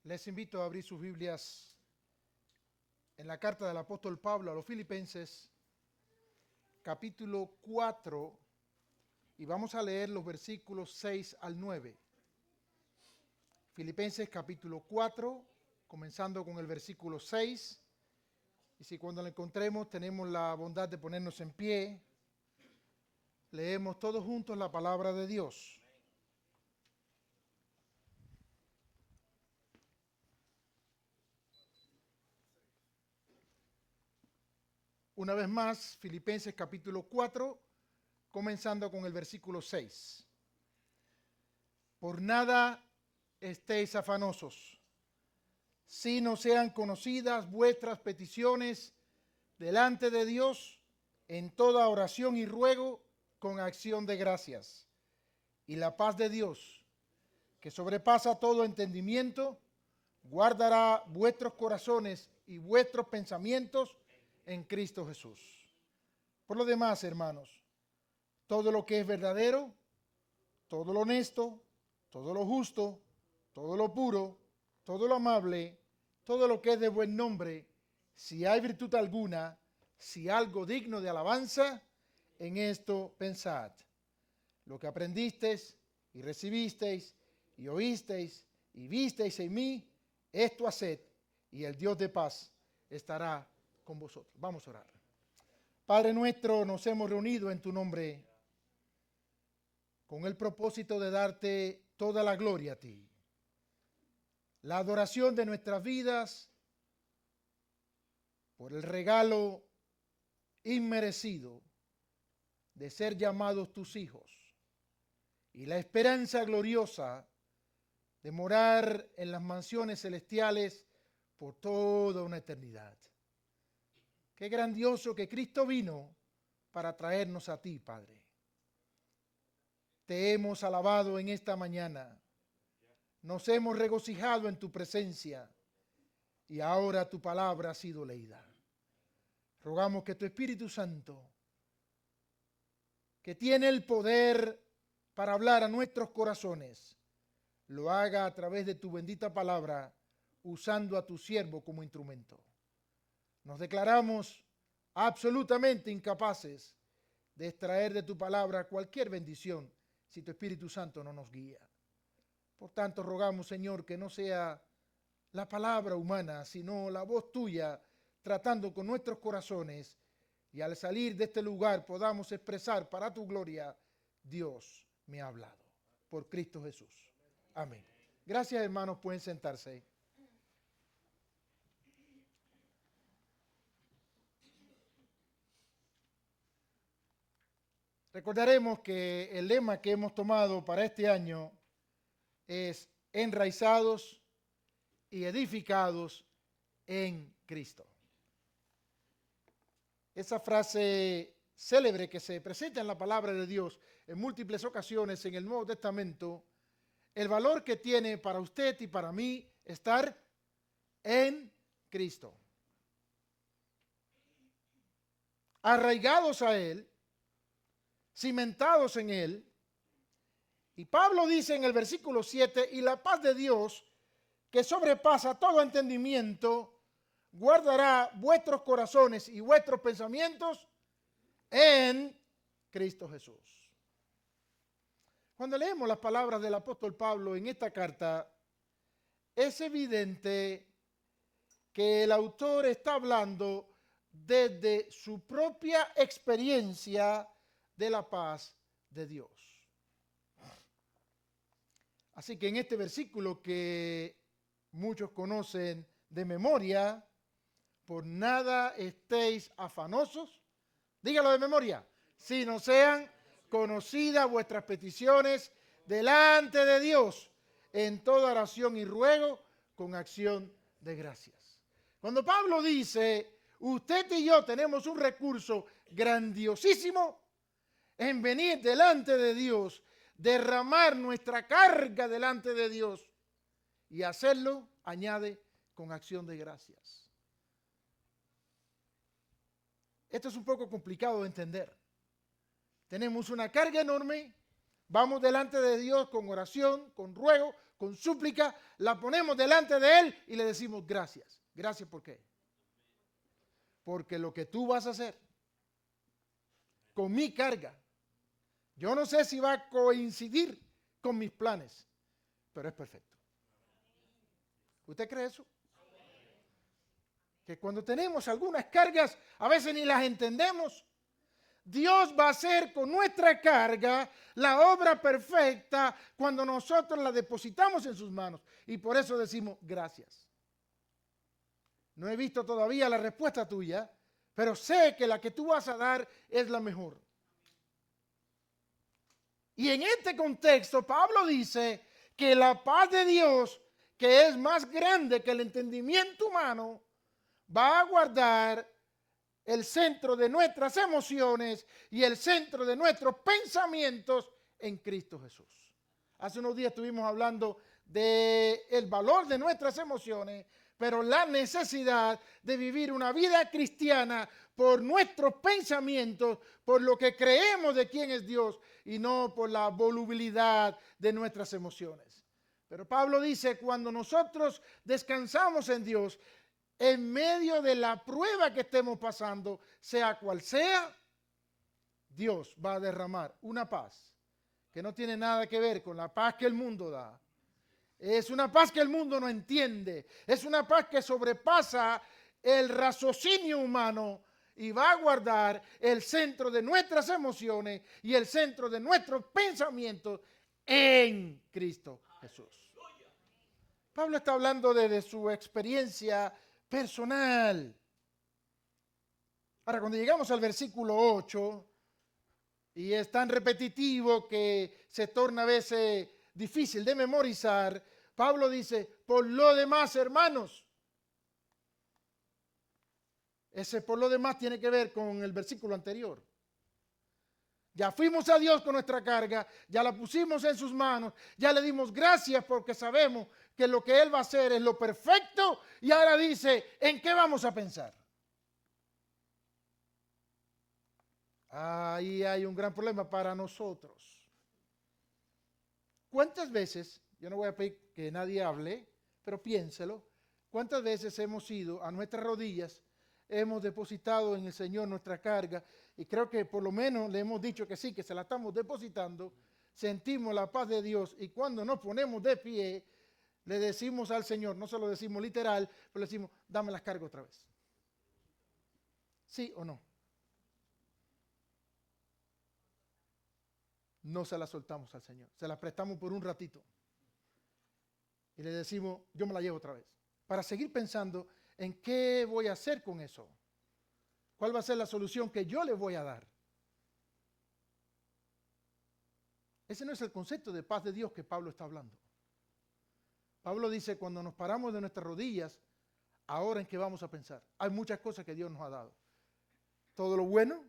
Les invito a abrir sus Biblias en la carta del apóstol Pablo a los Filipenses, capítulo 4, y vamos a leer los versículos 6 al 9. Filipenses capítulo 4, comenzando con el versículo 6. Y si cuando lo encontremos tenemos la bondad de ponernos en pie, leemos todos juntos la palabra de Dios. Una vez más, Filipenses capítulo 4, comenzando con el versículo 6. Por nada estéis afanosos, si no sean conocidas vuestras peticiones delante de Dios en toda oración y ruego con acción de gracias. Y la paz de Dios, que sobrepasa todo entendimiento, guardará vuestros corazones y vuestros pensamientos en Cristo Jesús. Por lo demás, hermanos, todo lo que es verdadero, todo lo honesto, todo lo justo, todo lo puro, todo lo amable, todo lo que es de buen nombre, si hay virtud alguna, si algo digno de alabanza, en esto pensad. Lo que aprendisteis y recibisteis y oísteis y visteis en mí, esto haced, y el Dios de paz estará con vosotros. Vamos a orar. Padre nuestro, nos hemos reunido en tu nombre con el propósito de darte toda la gloria a ti. La adoración de nuestras vidas por el regalo inmerecido de ser llamados tus hijos y la esperanza gloriosa de morar en las mansiones celestiales por toda una eternidad. Qué grandioso que Cristo vino para traernos a ti, Padre. Te hemos alabado en esta mañana. Nos hemos regocijado en tu presencia y ahora tu palabra ha sido leída. Rogamos que tu Espíritu Santo, que tiene el poder para hablar a nuestros corazones, lo haga a través de tu bendita palabra, usando a tu siervo como instrumento. Nos declaramos absolutamente incapaces de extraer de tu palabra cualquier bendición si tu Espíritu Santo no nos guía. Por tanto, rogamos, Señor, que no sea la palabra humana, sino la voz tuya tratando con nuestros corazones, y al salir de este lugar podamos expresar para tu gloria: Dios me ha hablado. Por Cristo Jesús. Amén. Gracias, hermanos, pueden sentarse. Recordaremos que el lema que hemos tomado para este año es enraizados y edificados en Cristo. Esa frase célebre que se presenta en la palabra de Dios en múltiples ocasiones en el Nuevo Testamento, el valor que tiene para usted y para mí estar en Cristo. Arraigados a Él, cimentados en Él. Y Pablo dice en el versículo 7, y la paz de Dios, que sobrepasa todo entendimiento, guardará vuestros corazones y vuestros pensamientos en Cristo Jesús. Cuando leemos las palabras del apóstol Pablo en esta carta, es evidente que el autor está hablando desde su propia experiencia de la paz de Dios. Así que en este versículo que muchos conocen de memoria, por nada estéis afanosos, dígalo de memoria, si no sean conocidas vuestras peticiones delante de Dios en toda oración y ruego con acción de gracias. Cuando Pablo dice, usted y yo tenemos un recurso grandiosísimo en venir delante de Dios, derramar nuestra carga delante de Dios y hacerlo, añade, con acción de gracias. Esto es un poco complicado de entender. Tenemos una carga enorme, Vamos delante de Dios con oración, con ruego, con súplica, la ponemos delante de Él y le decimos gracias. Gracias, ¿por qué? Porque lo que tú vas a hacer con mi carga, yo no sé si va a coincidir con mis planes, pero es perfecto. ¿Usted cree eso? Que cuando tenemos algunas cargas, a veces ni las entendemos. Dios va a hacer con nuestra carga la obra perfecta cuando nosotros la depositamos en sus manos. Y por eso decimos gracias. No he visto todavía la respuesta tuya, pero sé que la que tú vas a dar es la mejor. Y en este contexto, Pablo dice que la paz de Dios, que es más grande que el entendimiento humano, va a guardar el centro de nuestras emociones y el centro de nuestros pensamientos en Cristo Jesús. Hace unos días estuvimos hablando del valor de nuestras emociones, pero la necesidad de vivir una vida cristiana por nuestros pensamientos, por lo que creemos de quién es Dios y no por la volubilidad de nuestras emociones. Pero Pablo dice, cuando nosotros descansamos en Dios, en medio de la prueba que estemos pasando, sea cual sea, Dios va a derramar una paz que no tiene nada que ver con la paz que el mundo da. Es una paz que el mundo no entiende. Es una paz que sobrepasa el raciocinio humano y va a guardar el centro de nuestras emociones y el centro de nuestros pensamientos en Cristo Jesús. Pablo está hablando de su experiencia personal. Ahora, cuando llegamos al versículo 8, y es tan repetitivo que se torna a veces difícil de memorizar, Pablo dice, por lo demás, hermanos. Ese por lo demás tiene que ver con el versículo anterior. Ya fuimos a Dios con nuestra carga, ya la pusimos en sus manos, ya le dimos gracias porque sabemos que lo que Él va a hacer es lo perfecto y ahora dice, ¿en qué vamos a pensar? Ahí hay un gran problema para nosotros. ¿Cuántas veces, yo no voy a pedir que nadie hable, pero piénselo, cuántas veces hemos ido a nuestras rodillas, hemos depositado en el Señor nuestra carga y creo que por lo menos le hemos dicho que sí, que se la estamos depositando, sentimos la paz de Dios y cuando nos ponemos de pie, le decimos al Señor, no se lo decimos literal, pero le decimos, dame las cargas otra vez. ¿Sí o no? No se las soltamos al Señor, se las prestamos por un ratito. Y le decimos, yo me la llevo otra vez. Para seguir pensando en qué voy a hacer con eso. ¿Cuál va a ser la solución que yo le voy a dar? Ese no es el concepto de paz de Dios que Pablo está hablando. Pablo dice, cuando nos paramos de nuestras rodillas, ahora en qué vamos a pensar. Hay muchas cosas que Dios nos ha dado. Todo lo bueno,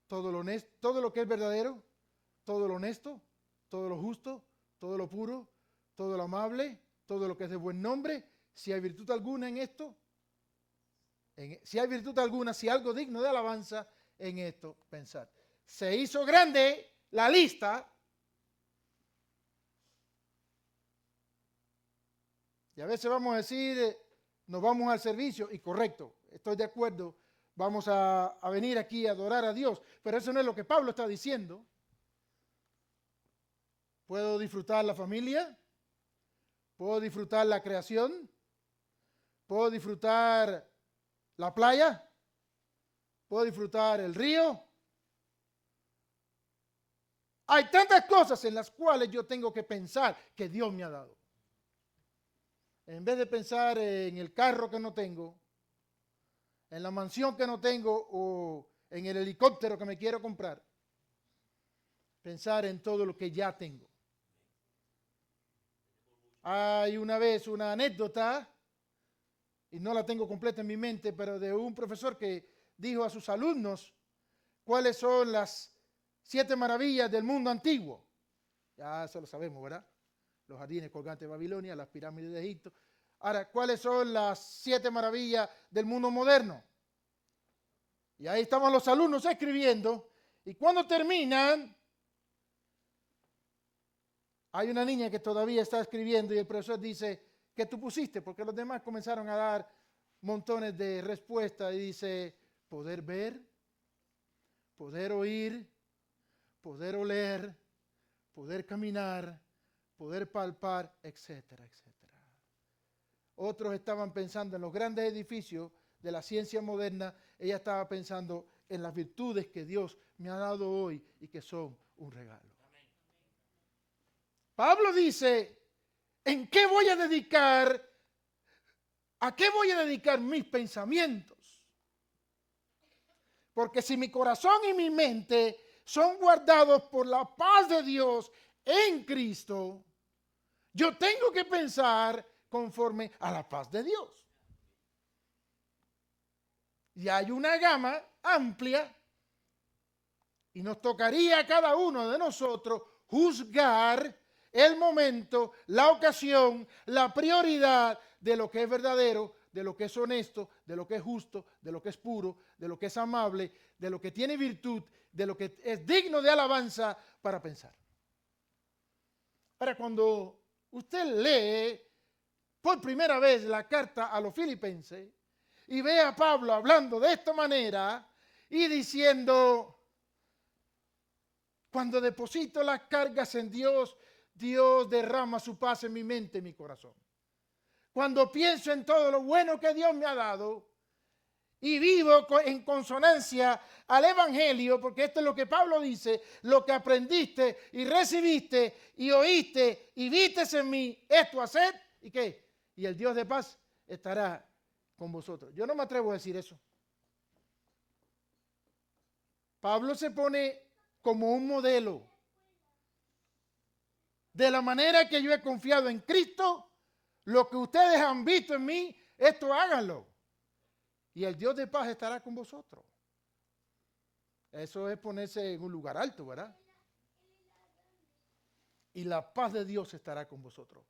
todo lo honesto, todo lo que es verdadero, todo lo honesto, todo lo justo, todo lo puro, todo lo amable, todo lo que es de buen nombre. Si hay virtud alguna en esto, si hay virtud alguna, si algo digno de alabanza, en esto pensar. Se hizo grande la lista. Y a veces vamos a decir, nos vamos al servicio, y correcto, estoy de acuerdo, vamos a venir aquí a adorar a Dios, pero eso no es lo que Pablo está diciendo. ¿Puedo disfrutar la familia? ¿Puedo disfrutar la creación? ¿Puedo disfrutar la playa? ¿Puedo disfrutar el río? Hay tantas cosas en las cuales yo tengo que pensar que Dios me ha dado. En vez de pensar en el carro que no tengo, en la mansión que no tengo o en el helicóptero que me quiero comprar, pensar en todo lo que ya tengo. Hay una vez una anécdota, y no la tengo completa en mi mente, pero de un profesor que dijo a sus alumnos cuáles son las 7 maravillas del mundo antiguo. Ya eso lo sabemos, ¿verdad? Los jardines colgantes de Babilonia, las pirámides de Egipto. Ahora, ¿cuáles son las 7 maravillas del mundo moderno? Y ahí estaban los alumnos escribiendo, y cuando terminan, Hay una niña que todavía está escribiendo y el profesor dice, ¿qué tú pusiste? Porque los demás comenzaron a dar montones de respuestas y dice, poder ver, poder oír, poder oler, poder caminar, poder palpar, etcétera, etcétera. Otros estaban pensando en los grandes edificios de la ciencia moderna. Ella estaba pensando en las virtudes que Dios me ha dado hoy y que son un regalo. Pablo dice, ¿en qué voy a dedicar? ¿A qué voy a dedicar mis pensamientos? Porque si mi corazón y mi mente son guardados por la paz de Dios en Cristo, yo tengo que pensar conforme a la paz de Dios. Y hay una gama amplia y nos tocaría a cada uno de nosotros juzgar el momento, la ocasión, la prioridad de lo que es verdadero, de lo que es honesto, de lo que es justo, de lo que es puro, de lo que es amable, de lo que tiene virtud, de lo que es digno de alabanza para pensar. Ahora, cuando usted lee por primera vez la carta a los filipenses y ve a Pablo hablando de esta manera y diciendo, cuando deposito las cargas en Dios, Dios derrama su paz en mi mente y mi corazón. Cuando pienso en todo lo bueno que Dios me ha dado y vivo en consonancia al Evangelio, porque esto es lo que Pablo dice, lo que aprendiste y recibiste y oíste y viste en mí, esto haced, ¿y qué? Y el Dios de paz estará con vosotros. Yo no me atrevo a decir eso. Pablo se pone como un modelo de la manera que yo he confiado en Cristo. Lo que ustedes han visto en mí, esto háganlo. Y el Dios de paz estará con vosotros. Eso es ponerse en un lugar alto, ¿verdad? Y la paz de Dios estará con vosotros.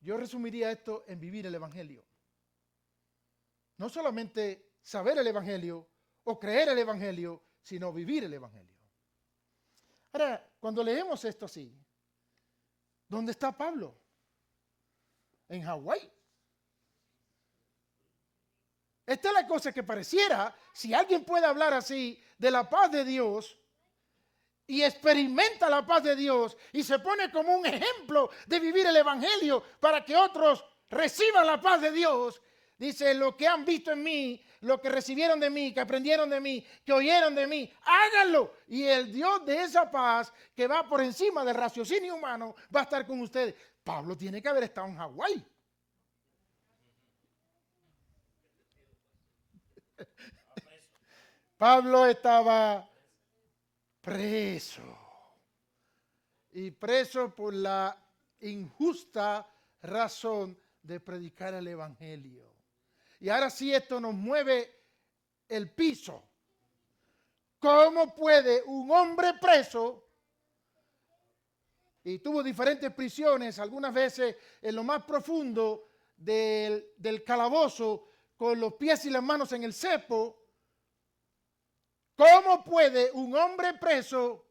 Yo resumiría esto en vivir el Evangelio. No solamente saber el Evangelio o creer el Evangelio, sino vivir el Evangelio. Ahora, cuando leemos esto así, ¿dónde está Pablo? En Hawái. Esta es la cosa que pareciera, si alguien puede hablar así de la paz de Dios y experimenta la paz de Dios y se pone como un ejemplo de vivir el Evangelio para que otros reciban la paz de Dios, dice, lo que han visto en mí, lo que recibieron de mí, que aprendieron de mí, que oyeron de mí, háganlo. Y el Dios de esa paz que va por encima del raciocinio humano va a estar con ustedes. Pablo tiene que haber estado en Hawái. Pablo estaba preso. Y preso por la injusta razón de predicar el Evangelio. Y ahora sí esto nos mueve el piso. ¿Cómo puede un hombre preso, y tuvo diferentes prisiones, algunas veces en lo más profundo del calabozo, con los pies y las manos en el cepo, cómo puede un hombre preso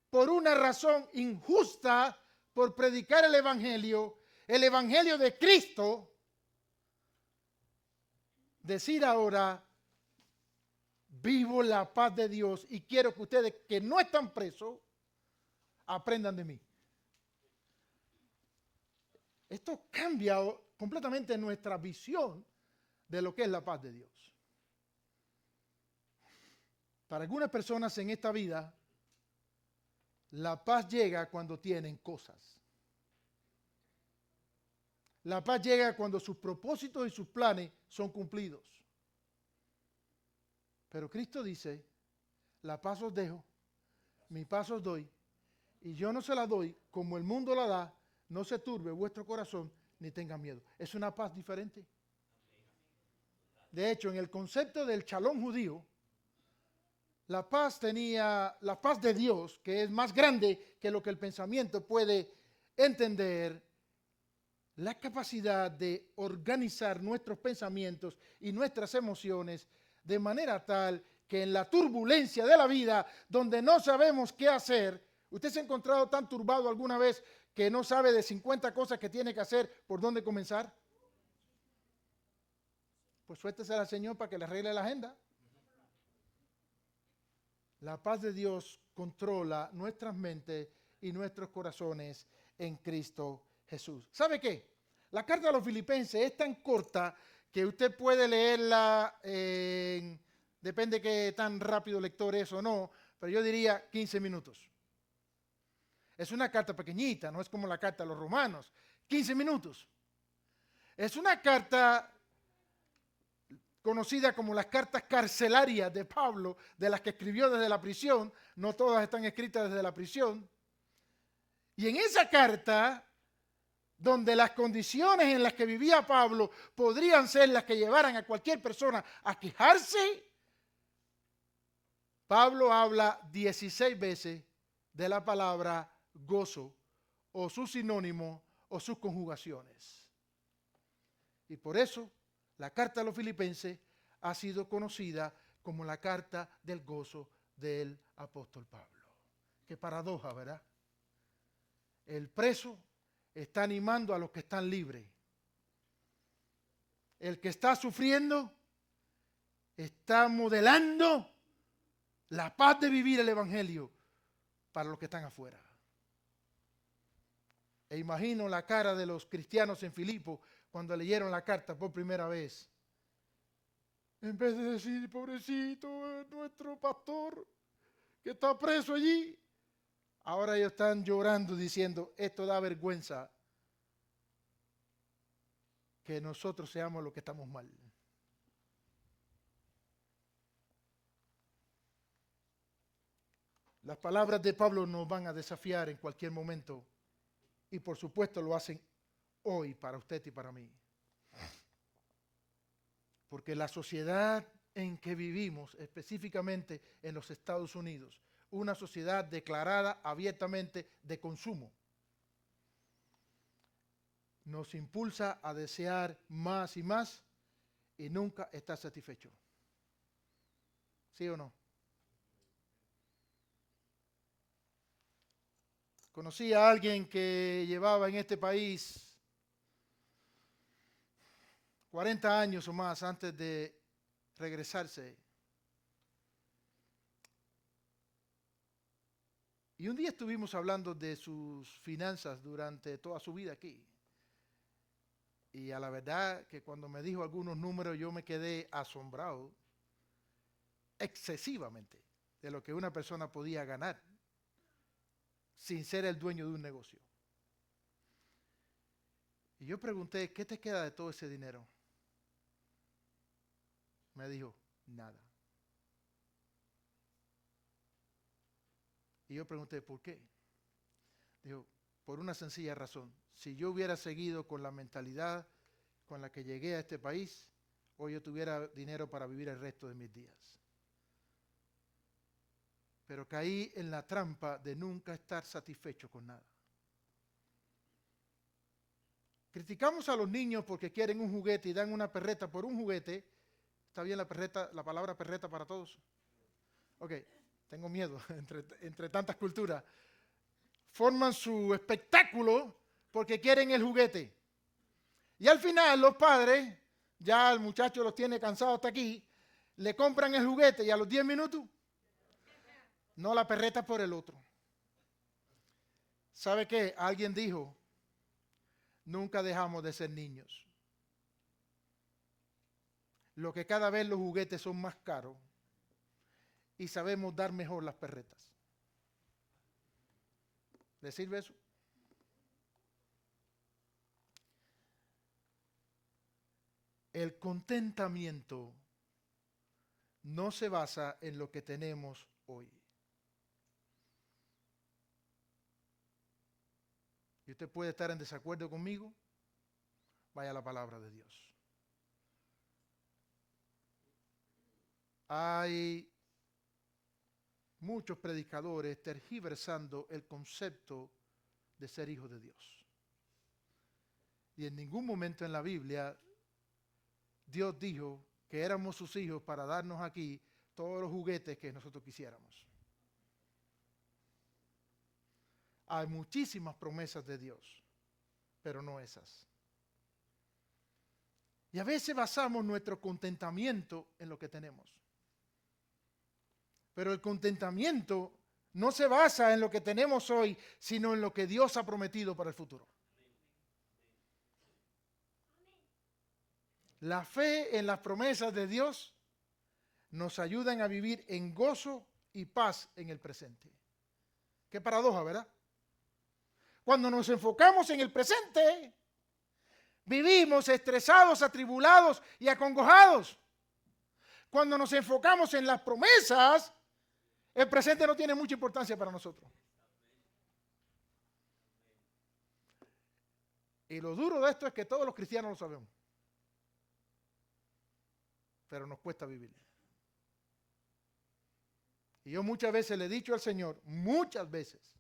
por una razón injusta, por predicar el Evangelio de Cristo, decir ahora, vivo la paz de Dios y quiero que ustedes que no están presos, aprendan de mí? Esto cambia completamente nuestra visión de lo que es la paz de Dios. Para algunas personas en esta vida, la paz llega cuando tienen cosas. La paz llega cuando sus propósitos y sus planes son cumplidos. Pero Cristo dice, la paz os dejo, mi paz os doy, y yo no se la doy como el mundo la da, no se turbe vuestro corazón ni tenga miedo. Es una paz diferente. De hecho, en el concepto del shalom judío, la paz de Dios, que es más grande que lo que el pensamiento puede entender, la capacidad de organizar nuestros pensamientos y nuestras emociones de manera tal que en la turbulencia de la vida, donde no sabemos qué hacer, ¿Usted se ha encontrado tan turbado alguna vez que no sabe de 50 cosas que tiene que hacer por dónde comenzar? Pues suéltese al Señor para que le arregle la agenda. La paz de Dios controla nuestras mentes y nuestros corazones en Cristo Jesús. ¿Sabe qué? La carta a los Filipenses es tan corta que usted puede leerla, depende que tan rápido lector es o no, pero yo diría 15 minutos. Es una carta pequeñita, no es como la carta a los romanos. 15 minutos. Es una carta conocida como las cartas carcelarias de Pablo, de las que escribió desde la prisión. No todas están escritas desde la prisión. Y en esa carta, donde las condiciones en las que vivía Pablo podrían ser las que llevaran a cualquier persona a quejarse, Pablo habla 16 veces de la palabra gozo o su sinónimo o sus conjugaciones. Y por eso la carta a los Filipenses ha sido conocida como la carta del gozo del apóstol Pablo. Qué paradoja, ¿verdad? El preso está animando a los que están libres. El que está sufriendo está modelando la paz de vivir el evangelio para los que están afuera. E imagino la cara de los cristianos en Filipo cuando leyeron la carta por primera vez. En vez de decir, pobrecito, nuestro pastor que está preso allí, ahora ellos están llorando diciendo, esto da vergüenza que nosotros seamos los que estamos mal. Las palabras de Pablo nos van a desafiar en cualquier momento y por supuesto lo hacen hoy para usted y para mí. Porque la sociedad en que vivimos, específicamente en los Estados Unidos, una sociedad declarada abiertamente de consumo, nos impulsa a desear más y más y nunca estar satisfecho. ¿Sí o no? Conocí a alguien que llevaba en este país 40 años o más antes de regresarse. Y un día estuvimos hablando de sus finanzas durante toda su vida aquí. Y a la verdad que cuando me dijo algunos números yo me quedé asombrado excesivamente de lo que una persona podía ganar sin ser el dueño de un negocio. Y yo pregunté, ¿qué te queda de todo ese dinero? Me dijo, nada. Y yo pregunté, ¿por qué? Dijo, por una sencilla razón. Si yo hubiera seguido con la mentalidad con la que llegué a este país, hoy yo tuviera dinero para vivir el resto de mis días. Pero caí en la trampa de nunca estar satisfecho con nada. Criticamos a los niños porque quieren un juguete y dan una perreta por un juguete. ¿Está bien la perreta, la palabra perreta para todos? Ok, tengo miedo entre tantas culturas. Forman su espectáculo porque quieren el juguete. Y al final los padres, ya el muchacho los tiene cansados hasta aquí, le compran el juguete y a los 10 minutos, no la perreta por el otro. ¿Sabe qué? Alguien dijo, nunca dejamos de ser niños. Lo que cada vez los juguetes son más caros y sabemos dar mejor las perretas. ¿Le sirve eso? El contentamiento no se basa en lo que tenemos hoy. Y usted puede estar en desacuerdo conmigo, vaya a la palabra de Dios. Hay muchos predicadores tergiversando el concepto de ser hijo de Dios. Y en ningún momento en la Biblia Dios dijo que éramos sus hijos para darnos aquí todos los juguetes que nosotros quisiéramos. Hay muchísimas promesas de Dios, pero no esas. Y a veces basamos nuestro contentamiento en lo que tenemos. Pero el contentamiento no se basa en lo que tenemos hoy, sino en lo que Dios ha prometido para el futuro. La fe en las promesas de Dios nos ayudan a vivir en gozo y paz en el presente. Qué paradoja, ¿verdad? Cuando nos enfocamos en el presente, vivimos estresados, atribulados y acongojados. Cuando nos enfocamos en las promesas, el presente no tiene mucha importancia para nosotros. Y lo duro de esto es que todos los cristianos lo sabemos. Pero nos cuesta vivir. Y yo muchas veces le he dicho al Señor, muchas veces,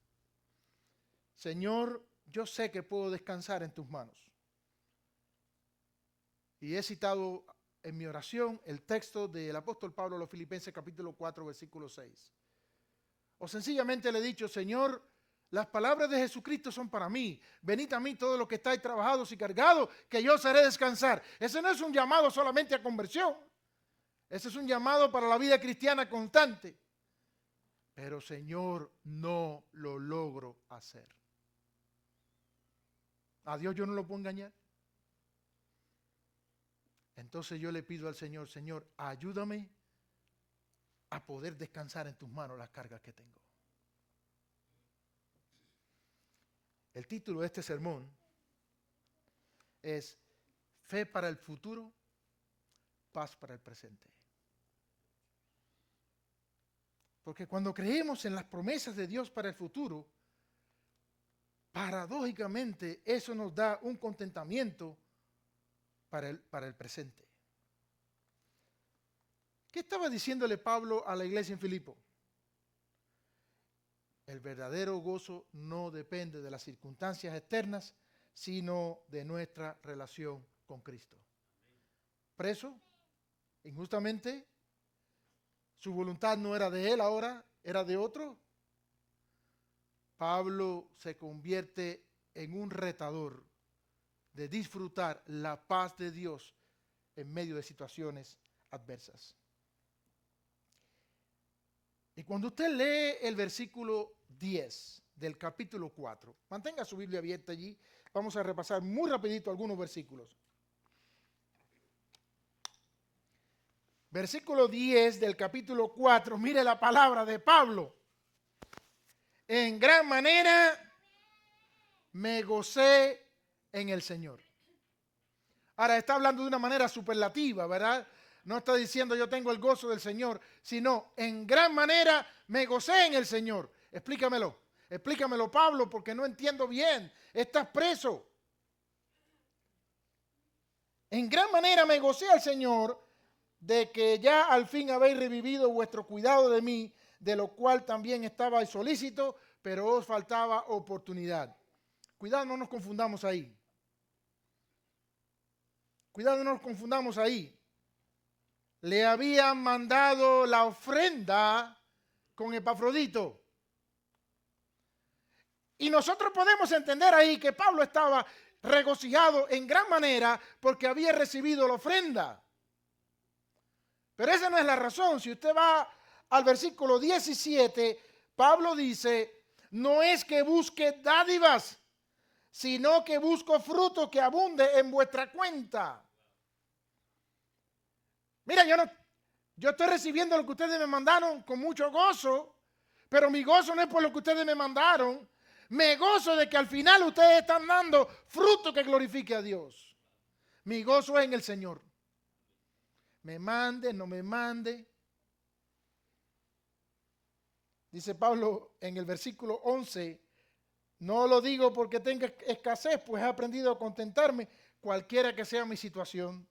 Señor, yo sé que puedo descansar en tus manos. Y he citado en mi oración el texto del apóstol Pablo a los Filipenses capítulo 4, versículo 6. O sencillamente le he dicho, Señor, las palabras de Jesucristo son para mí. Venid a mí todos los que estáis trabajados y cargados, que yo os haré descansar. Ese no es un llamado solamente a conversión. Ese es un llamado para la vida cristiana constante. Pero Señor, no lo logro hacer. A Dios yo no lo puedo engañar. Entonces yo le pido al Señor, Señor, ayúdame a poder descansar en tus manos las cargas que tengo. El título de este sermón es Fe para el futuro, paz para el presente. Porque cuando creemos en las promesas de Dios para el futuro, paradójicamente eso nos da un contentamiento para el presente. ¿Qué estaba diciéndole Pablo a la iglesia en Filipo? El verdadero gozo no depende de las circunstancias externas, sino de nuestra relación con Cristo. Preso, injustamente, su voluntad no era de él ahora, era de otro. Pablo se convierte en un retador de disfrutar la paz de Dios en medio de situaciones adversas. Y cuando usted lee el versículo 10 del capítulo 4, mantenga su Biblia abierta allí, vamos a repasar muy rapidito algunos versículos. Versículo 10 del capítulo 4, mire la palabra de Pablo. En gran manera me gocé en el Señor. Ahora está hablando de una manera superlativa, ¿verdad? No está diciendo yo tengo el gozo del Señor, sino en gran manera me gocé en el Señor. Explícamelo Pablo, porque no entiendo bien. Estás preso. En gran manera me gocé al Señor de que ya al fin habéis revivido vuestro cuidado de mí, de lo cual también estabais solícito, pero os faltaba oportunidad. Cuidado, no nos confundamos ahí. Cuidado, no nos confundamos ahí. Le habían mandado la ofrenda con Epafrodito. Y nosotros podemos entender ahí que Pablo estaba regocijado en gran manera porque había recibido la ofrenda. Pero esa no es la razón. Si usted va al versículo 17, Pablo dice, no es que busque dádivas, sino que busco fruto que abunde en vuestra cuenta. Mira, yo estoy recibiendo lo que ustedes me mandaron con mucho gozo, pero mi gozo no es por lo que ustedes me mandaron. Me gozo de que al final ustedes están dando fruto que glorifique a Dios. Mi gozo es en el Señor. Me mande, no me mande. Dice Pablo en el versículo 11, no lo digo porque tenga escasez, pues he aprendido a contentarme cualquiera que sea mi situación.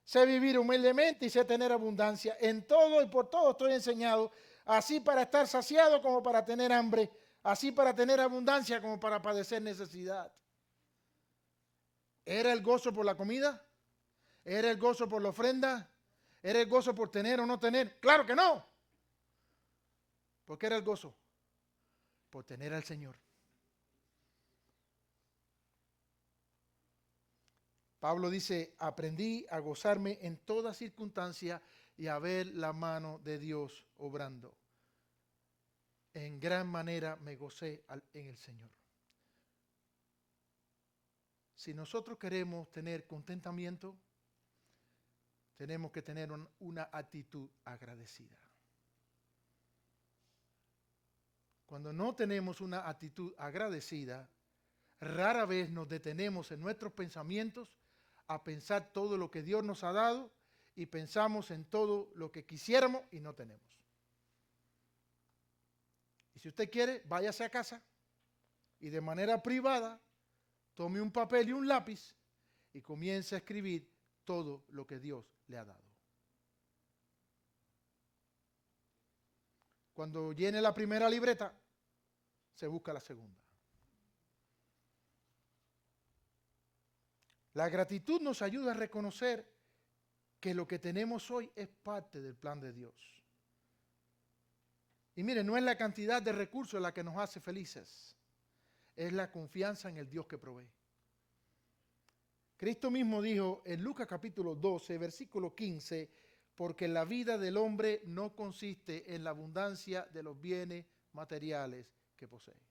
Sé vivir humildemente y sé tener abundancia. En todo y por todo estoy enseñado, así para estar saciado como para tener hambre, así para tener abundancia como para padecer necesidad. ¿Era el gozo por la comida? ¿Era el gozo por la ofrenda? ¿Era el gozo por tener o no tener? Claro que no. ¿Por qué era el gozo? Por tener al Señor. Pablo dice, aprendí a gozarme en toda circunstancia y a ver la mano de Dios obrando. En gran manera me gocé en el Señor. Si nosotros queremos tener contentamiento, tenemos que tener una actitud agradecida. Cuando no tenemos una actitud agradecida, rara vez nos detenemos en nuestros pensamientos a pensar todo lo que Dios nos ha dado y pensamos en todo lo que quisiéramos y no tenemos. Y si usted quiere, váyase a casa y de manera privada tome un papel y un lápiz y comience a escribir todo lo que Dios le ha dado. Cuando llene la primera libreta, se busca la segunda. La gratitud nos ayuda a reconocer que lo que tenemos hoy es parte del plan de Dios. Y mire, no es la cantidad de recursos la que nos hace felices, es la confianza en el Dios que provee. Cristo mismo dijo en Lucas capítulo 12, versículo 15, porque la vida del hombre no consiste en la abundancia de los bienes materiales que posee.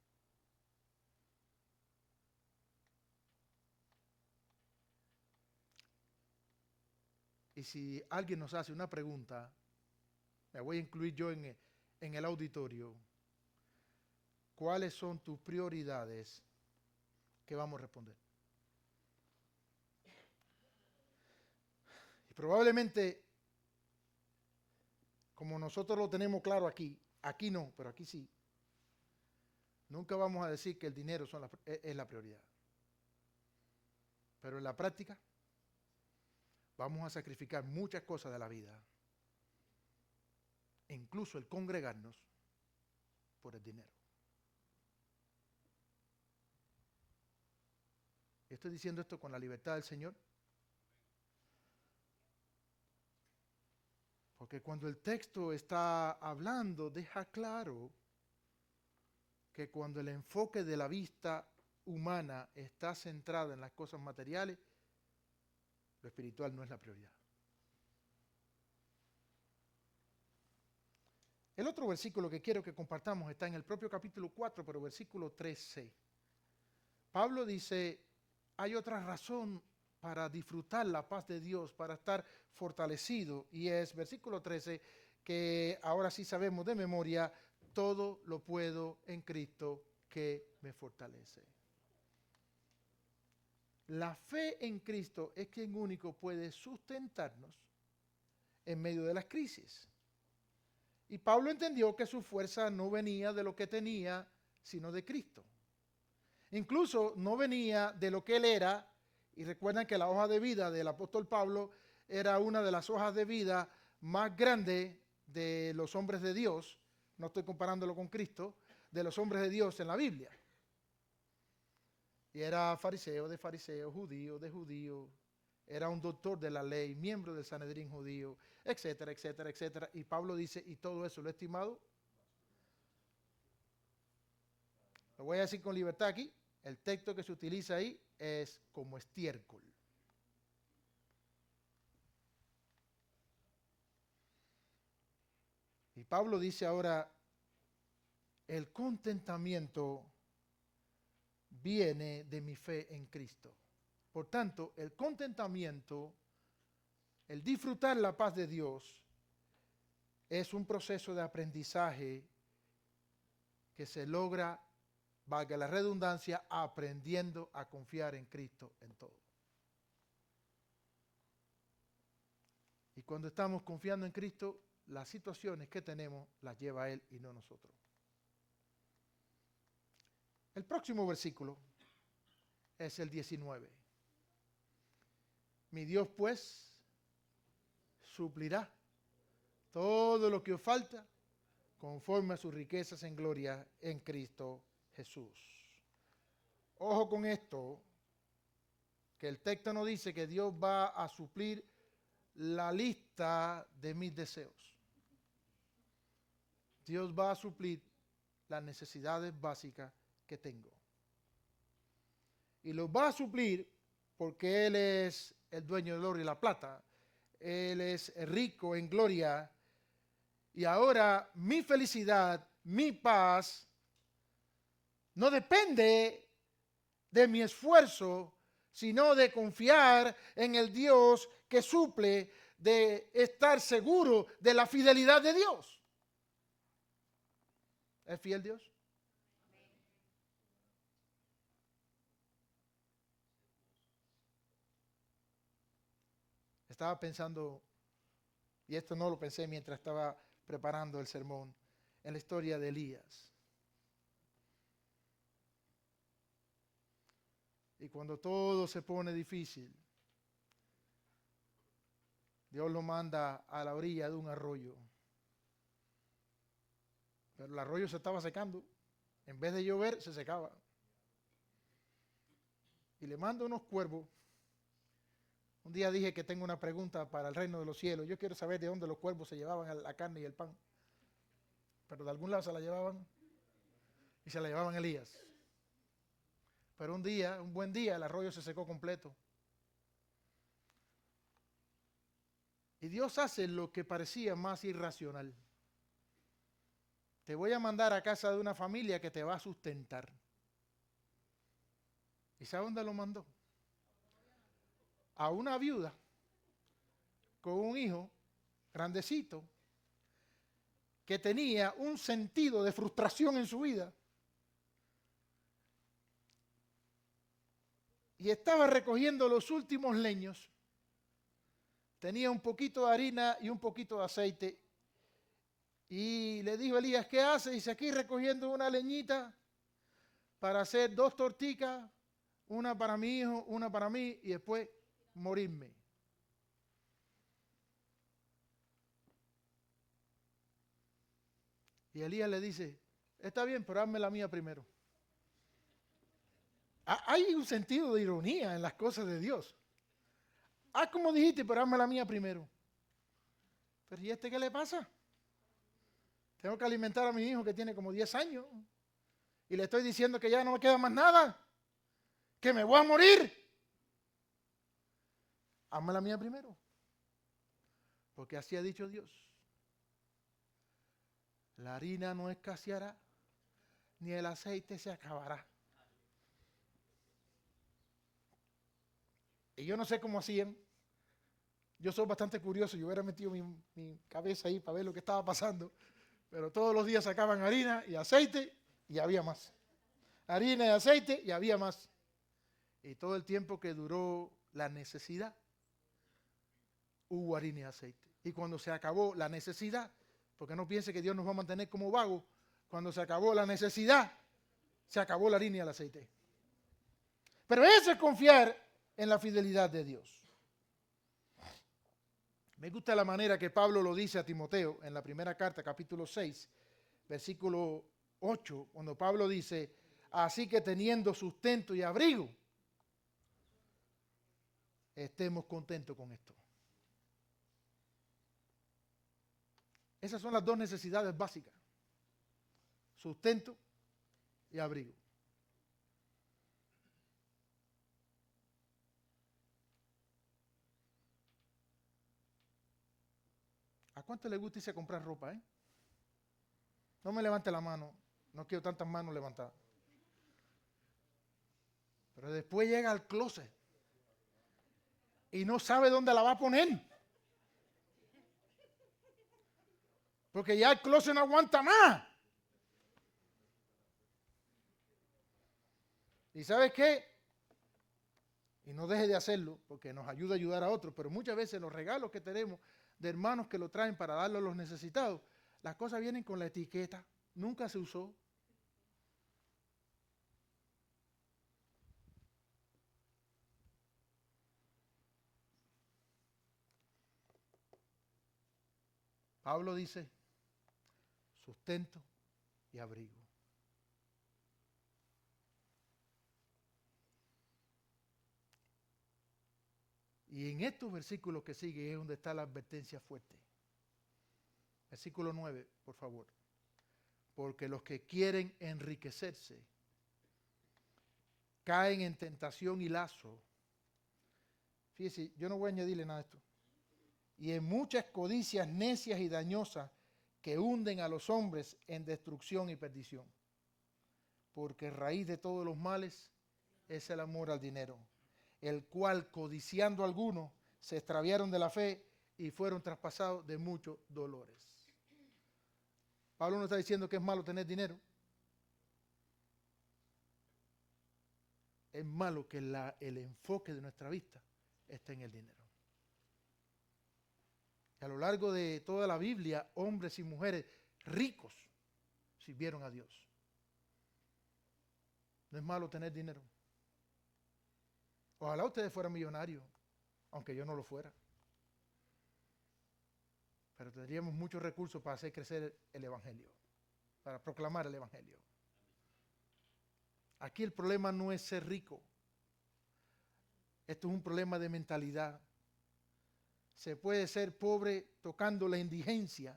Y si alguien nos hace una pregunta, me voy a incluir yo en el auditorio, ¿cuáles son tus prioridades? ¿Qué vamos a responder? Y probablemente, como nosotros lo tenemos claro aquí no, pero aquí sí, nunca vamos a decir que el dinero es la prioridad. Pero en la práctica, vamos a sacrificar muchas cosas de la vida, incluso el congregarnos, por el dinero. Estoy diciendo esto con la libertad del Señor, porque cuando el texto está hablando, deja claro que cuando el enfoque de la vista humana está centrado en las cosas materiales, lo espiritual no es la prioridad. El otro versículo que quiero que compartamos está en el propio capítulo 4, pero versículo 13. Pablo dice, hay otra razón para disfrutar la paz de Dios, para estar fortalecido, y es, versículo 13, que ahora sí sabemos de memoria, todo lo puedo en Cristo que me fortalece. La fe en Cristo es quien único puede sustentarnos en medio de las crisis. Y Pablo entendió que su fuerza no venía de lo que tenía, sino de Cristo. Incluso no venía de lo que él era, y recuerdan que la hoja de vida del apóstol Pablo era una de las hojas de vida más grandes de los hombres de Dios, no estoy comparándolo con Cristo, de los hombres de Dios en la Biblia. Y era fariseo de fariseos, judío de judíos, era un doctor de la ley, miembro del Sanedrín judío, etcétera, etcétera, etcétera. Y Pablo dice, y todo eso lo he estimado. Lo voy a decir con libertad aquí. El texto que se utiliza ahí es como estiércol. Y Pablo dice ahora, el contentamiento viene de mi fe en Cristo. Por tanto, el contentamiento, el disfrutar la paz de Dios, es un proceso de aprendizaje que se logra, valga la redundancia, aprendiendo a confiar en Cristo en todo. Y cuando estamos confiando en Cristo, las situaciones que tenemos las lleva Él y no nosotros. El próximo versículo es el 19. Mi Dios pues suplirá todo lo que os falta conforme a sus riquezas en gloria en Cristo Jesús. Ojo con esto, que el texto no dice que Dios va a suplir la lista de mis deseos. Dios va a suplir las necesidades básicas que tengo. Y los va a suplir porque Él es el dueño del oro y la plata. Él es rico en gloria. Y ahora mi felicidad, mi paz, no depende de mi esfuerzo, sino de confiar en el Dios que suple, de estar seguro de la fidelidad de Dios. ¿Es fiel Dios? Estaba pensando, y esto no lo pensé mientras estaba preparando el sermón, en la historia de Elías. Y cuando todo se pone difícil, Dios lo manda a la orilla de un arroyo. Pero el arroyo se estaba secando. En vez de llover, se secaba. Y le manda unos cuervos. Un día dije que tengo una pregunta para el reino de los cielos. Yo quiero saber de dónde los cuervos se llevaban la carne y el pan. Pero de algún lado se la llevaban. Y se la llevaban a Elías. Pero un día, un buen día, el arroyo se secó completo. Y Dios hace lo que parecía más irracional. Te voy a mandar a casa de una familia que te va a sustentar. ¿Y sabe dónde lo mandó? A una viuda con un hijo grandecito que tenía un sentido de frustración en su vida. Y estaba recogiendo los últimos leños. Tenía un poquito de harina y un poquito de aceite. Y le dijo a Elías, ¿qué hace? Dice, aquí recogiendo una leñita para hacer 2 torticas, una para mi hijo, una para mí, y después morirme. Y Elías le dice, está bien, pero hazme la mía primero. Hay un sentido de ironía en las cosas de Dios. Haz como dijiste, pero hazme la mía primero. Pero ¿y qué le pasa? Tengo que alimentar a mi hijo que tiene como 10 años. Y le estoy diciendo que ya no me queda más nada. Que me voy a morir. Hazme la mía primero. Porque así ha dicho Dios. La harina no escaseará, ni el aceite se acabará. Y yo no sé cómo hacían. Yo soy bastante curioso. Yo hubiera metido mi cabeza ahí para ver lo que estaba pasando. Pero todos los días sacaban harina y aceite y había más. Harina y aceite y había más. Y todo el tiempo que duró la necesidad, hubo harina y aceite. Y cuando se acabó la necesidad, porque no piense que Dios nos va a mantener como vagos, cuando se acabó la necesidad, se acabó la harina y el aceite. Pero eso es confiar en la fidelidad de Dios. Me gusta la manera que Pablo lo dice a Timoteo en la primera carta, capítulo 6, versículo 8, cuando Pablo dice, así que teniendo sustento y abrigo, estemos contentos con esto. Esas son las 2 necesidades básicas, sustento y abrigo. ¿A cuánto le gusta irse a comprar ropa, No me levante la mano, no quiero tantas manos levantadas. Pero después llega al closet y no sabe dónde la va a poner. Porque ya el closet no aguanta más. ¿Y sabes qué? Y no deje de hacerlo porque nos ayuda a ayudar a otros. Pero muchas veces los regalos que tenemos de hermanos que lo traen para darlo a los necesitados, las cosas vienen con la etiqueta. Nunca se usó. Pablo dice, sustento y abrigo. Y en estos versículos que siguen es donde está la advertencia fuerte. Versículo 9, por favor. Porque los que quieren enriquecerse caen en tentación y lazo Fíjese, yo no voy a añadirle nada a esto. Y en muchas codicias necias y dañosas que hunden a los hombres en destrucción y perdición. Porque raíz de todos los males es el amor al dinero, el cual, codiciando algunos, se extraviaron de la fe y fueron traspasados de muchos dolores. Pablo no está diciendo que es malo tener dinero. Es malo que el enfoque de nuestra vista esté en el dinero. A lo largo de toda la Biblia, hombres y mujeres ricos sirvieron a Dios. No es malo tener dinero. Ojalá ustedes fueran millonarios, aunque yo no lo fuera. Pero tendríamos muchos recursos para hacer crecer el Evangelio, para proclamar el Evangelio. Aquí el problema no es ser rico. Esto es un problema de mentalidad. Se puede ser pobre tocando la indigencia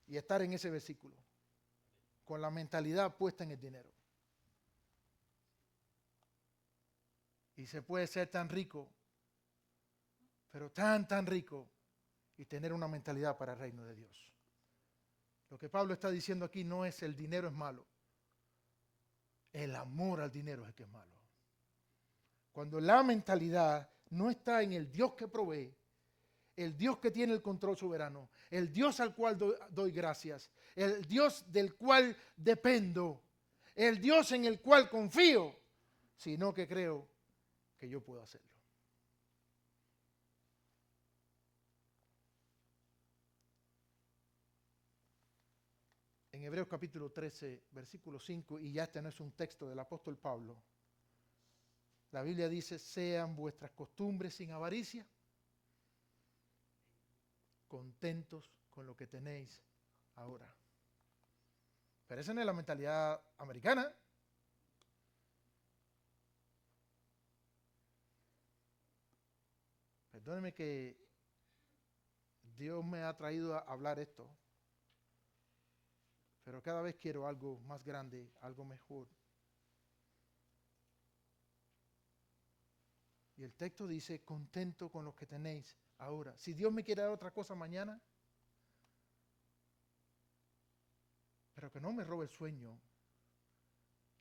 y estar en ese versículo, con la mentalidad puesta en el dinero. Y se puede ser tan rico, pero tan rico, y tener una mentalidad para el reino de Dios. Lo que Pablo está diciendo aquí no es el dinero es malo. El amor al dinero es el que es malo. Cuando la mentalidad no está en el Dios que provee, el Dios que tiene el control soberano, el Dios al cual doy gracias, el Dios del cual dependo, el Dios en el cual confío, sino que creo que yo puedo hacerlo. En Hebreos capítulo 13, versículo 5, y ya este no es un texto del apóstol Pablo, la Biblia dice, sean vuestras costumbres sin avaricia, contentos con lo que tenéis ahora. Pero esa no es la mentalidad americana. Perdónenme que Dios me ha traído a hablar esto, pero cada vez quiero algo más grande, algo mejor. Y el texto dice, contento con lo que tenéis ahora. Si Dios me quiere dar otra cosa mañana, pero que no me robe el sueño,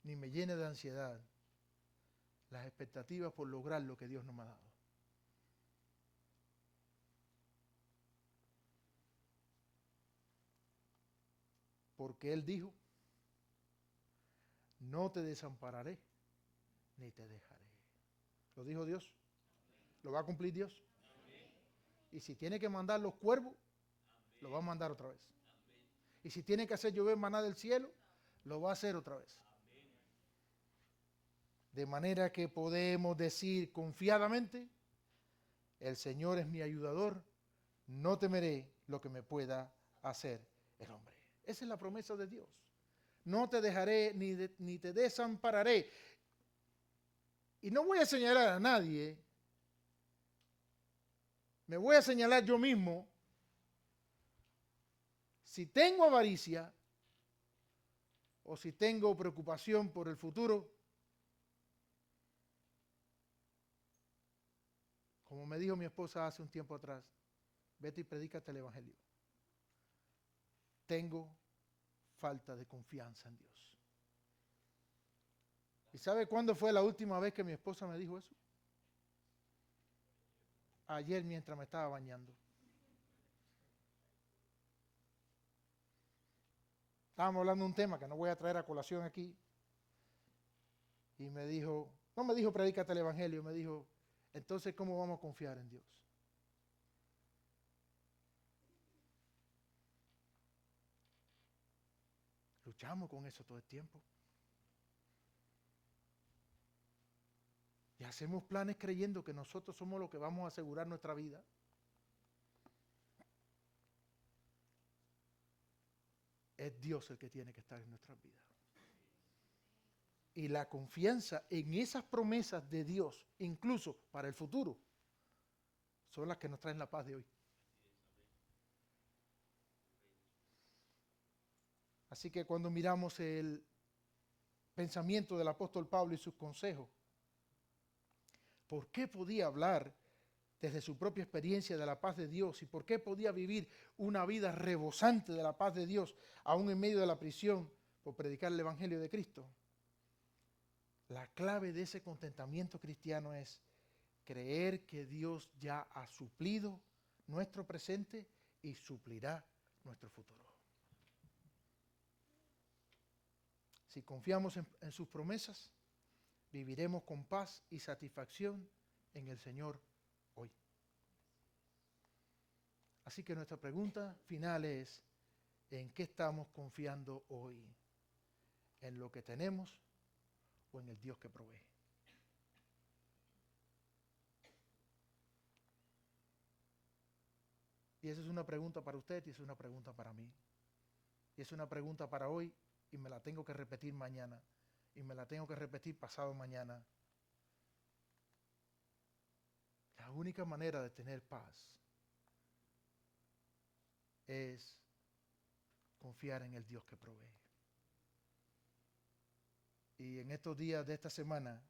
ni me llene de ansiedad, las expectativas por lograr lo que Dios no me ha dado. Porque Él dijo, no te desampararé, ni te dejaré. ¿Lo dijo Dios? ¿Lo va a cumplir Dios? Y si tiene que mandar los cuervos, lo va a mandar otra vez. Y si tiene que hacer llover maná del cielo, lo va a hacer otra vez. De manera que podemos decir confiadamente, el Señor es mi ayudador, no temeré lo que me pueda hacer el hombre. Esa es la promesa de Dios. No te dejaré ni te desampararé. Y no voy a señalar a nadie, me voy a señalar yo mismo. Si tengo avaricia o si tengo preocupación por el futuro, como me dijo mi esposa hace un tiempo atrás, vete y predícate el Evangelio. Tengo falta de confianza en Dios. ¿Y sabe cuándo fue la última vez que mi esposa me dijo eso? Ayer mientras me estaba bañando. Estábamos hablando de un tema que no voy a traer a colación aquí. Y me dijo, no me dijo predícate el Evangelio, me dijo, entonces ¿cómo vamos a confiar en Dios? Luchamos con eso todo el tiempo. Y hacemos planes creyendo que nosotros somos los que vamos a asegurar nuestra vida. Es Dios el que tiene que estar en nuestras vidas. Y la confianza en esas promesas de Dios, incluso para el futuro, son las que nos traen la paz de hoy. Así que cuando miramos el pensamiento del apóstol Pablo y sus consejos, por qué podía hablar desde su propia experiencia de la paz de Dios y por qué podía vivir una vida rebosante de la paz de Dios, aún en medio de la prisión, por predicar el Evangelio de Cristo. La clave de ese contentamiento cristiano es creer que Dios ya ha suplido nuestro presente y suplirá nuestro futuro. Si confiamos en sus promesas, viviremos con paz y satisfacción en el Señor hoy. Así que nuestra pregunta final es, ¿en qué estamos confiando hoy? ¿En lo que tenemos o en el Dios que provee? Y esa es una pregunta para usted y es una pregunta para mí. Y es una pregunta para hoy y me la tengo que repetir mañana. Y me la tengo que repetir pasado mañana. La única manera de tener paz es confiar en el Dios que provee. Y en estos días de esta semana,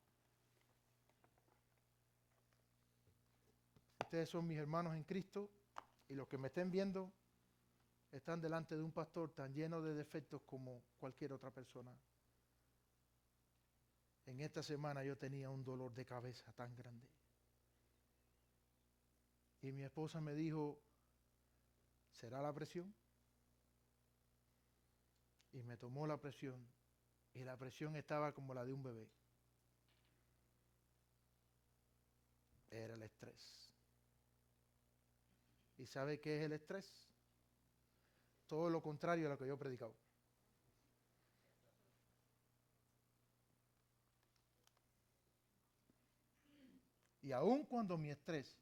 ustedes son mis hermanos en Cristo y los que me estén viendo están delante de un pastor tan lleno de defectos como cualquier otra persona. En esta semana yo tenía un dolor de cabeza tan grande. Y mi esposa me dijo, ¿será la presión? Y me tomó la presión. Y la presión estaba como la de un bebé. Era el estrés. ¿Y sabe qué es el estrés? Todo lo contrario a lo que yo he predicado. Y aun cuando mi estrés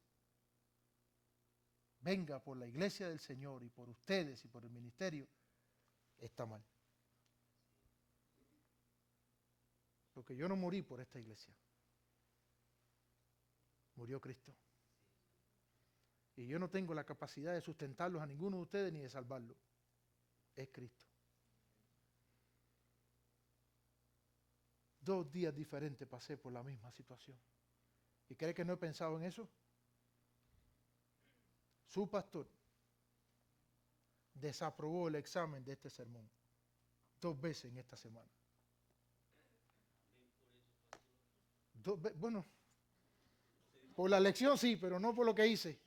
venga por la iglesia del Señor y por ustedes y por el ministerio, está mal. Porque yo no morí por esta iglesia. Murió Cristo. Y yo no tengo la capacidad de sustentarlos a ninguno de ustedes ni de salvarlos. Es Cristo. 2 días diferentes pasé por la misma situación. ¿Y cree que no he pensado en eso? Su pastor desaprobó el examen de este sermón 2 veces en esta semana. Bueno, por la lección sí, pero no por lo que hice.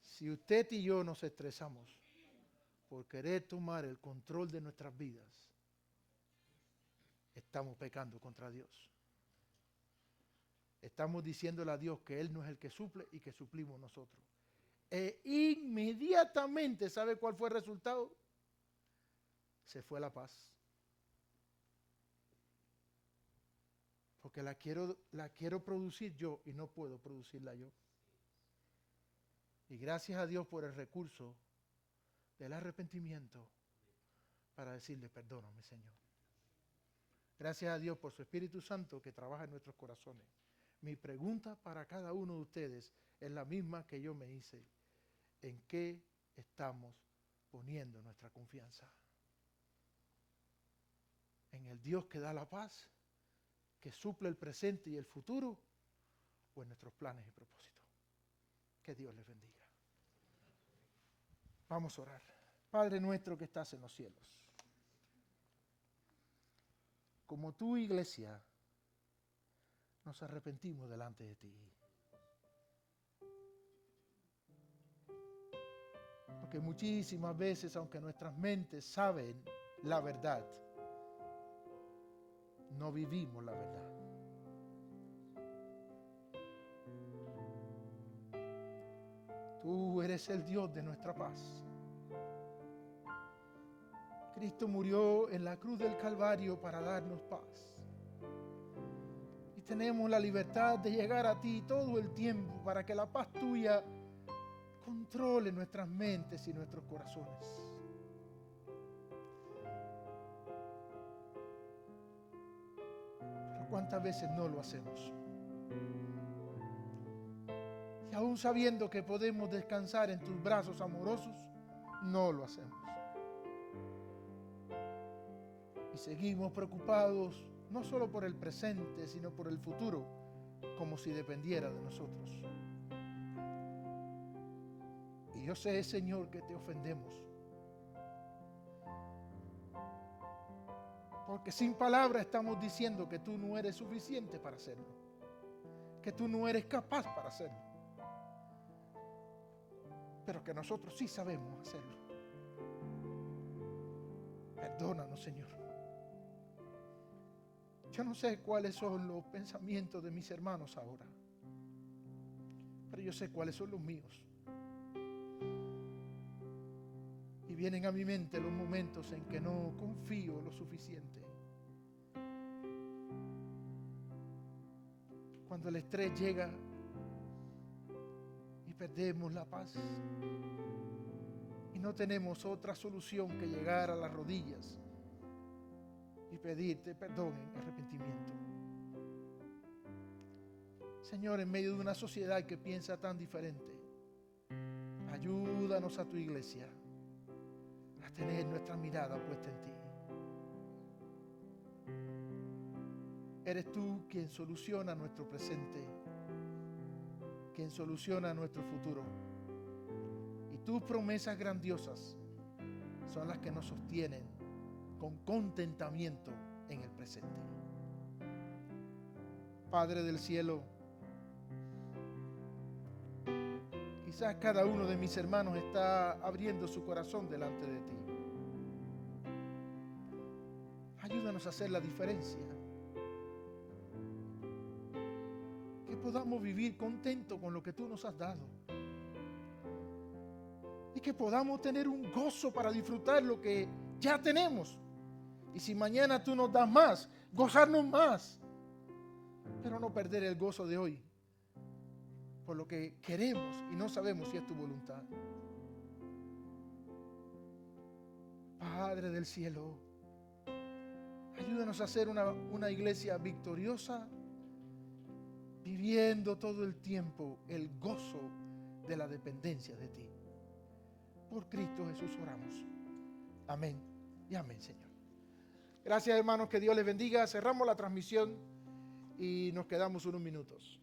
Si usted y yo nos estresamos por querer tomar el control de nuestras vidas, estamos pecando contra Dios. Estamos diciéndole a Dios que Él no es el que suple y que suplimos nosotros. E inmediatamente, ¿sabe cuál fue el resultado? Se fue la paz. Porque la quiero producir yo y no puedo producirla yo. Y gracias a Dios por el recurso del arrepentimiento para decirle, perdóname, Señor. Gracias a Dios por su Espíritu Santo que trabaja en nuestros corazones. Mi pregunta para cada uno de ustedes es la misma que yo me hice. ¿En qué estamos poniendo nuestra confianza? ¿En el Dios que da la paz, que suple el presente y el futuro, o en nuestros planes y propósitos? Que Dios les bendiga. Vamos a orar. Padre nuestro que estás en los cielos, como tu iglesia, nos arrepentimos delante de ti. Porque muchísimas veces, aunque nuestras mentes saben la verdad, no vivimos la verdad. Tú eres el Dios de nuestra paz. Cristo murió en la cruz del Calvario para darnos paz. Y tenemos la libertad de llegar a ti todo el tiempo para que la paz tuya controle nuestras mentes y nuestros corazones. Pero ¿cuántas veces no lo hacemos? Y aún sabiendo que podemos descansar en tus brazos amorosos, no lo hacemos. Y seguimos preocupados no solo por el presente, sino por el futuro, como si dependiera de nosotros. Y yo sé, Señor, que te ofendemos. Porque sin palabras estamos diciendo que tú no eres suficiente para hacerlo. Que tú no eres capaz para hacerlo. Pero que nosotros sí sabemos hacerlo. Perdónanos, Señor. Yo no sé cuáles son los pensamientos de mis hermanos ahora. Pero yo sé cuáles son los míos. Y vienen a mi mente los momentos en que no confío lo suficiente. Cuando el estrés llega y perdemos la paz. Y no tenemos otra solución que llegar a las rodillas y pedirte perdón en arrepentimiento. Señor, en medio de una sociedad que piensa tan diferente, ayúdanos a tu iglesia a tener nuestra mirada puesta en ti. Eres tú quien soluciona nuestro presente, quien soluciona nuestro futuro. Y tus promesas grandiosas son las que nos sostienen con contentamiento en el presente. Padre del cielo, quizás cada uno de mis hermanos está abriendo su corazón delante de ti. Ayúdanos a hacer la diferencia. Que podamos vivir contentos con lo que tú nos has dado. Y que podamos tener un gozo para disfrutar lo que ya tenemos. Y si mañana tú nos das más, gozarnos más. Pero no perder el gozo de hoy. Por lo que queremos y no sabemos si es tu voluntad. Padre del cielo, ayúdanos a ser una iglesia victoriosa, viviendo todo el tiempo el gozo de la dependencia de ti. Por Cristo Jesús oramos. Amén y amén, Señor. Gracias, hermanos, que Dios les bendiga. Cerramos la transmisión y nos quedamos unos minutos.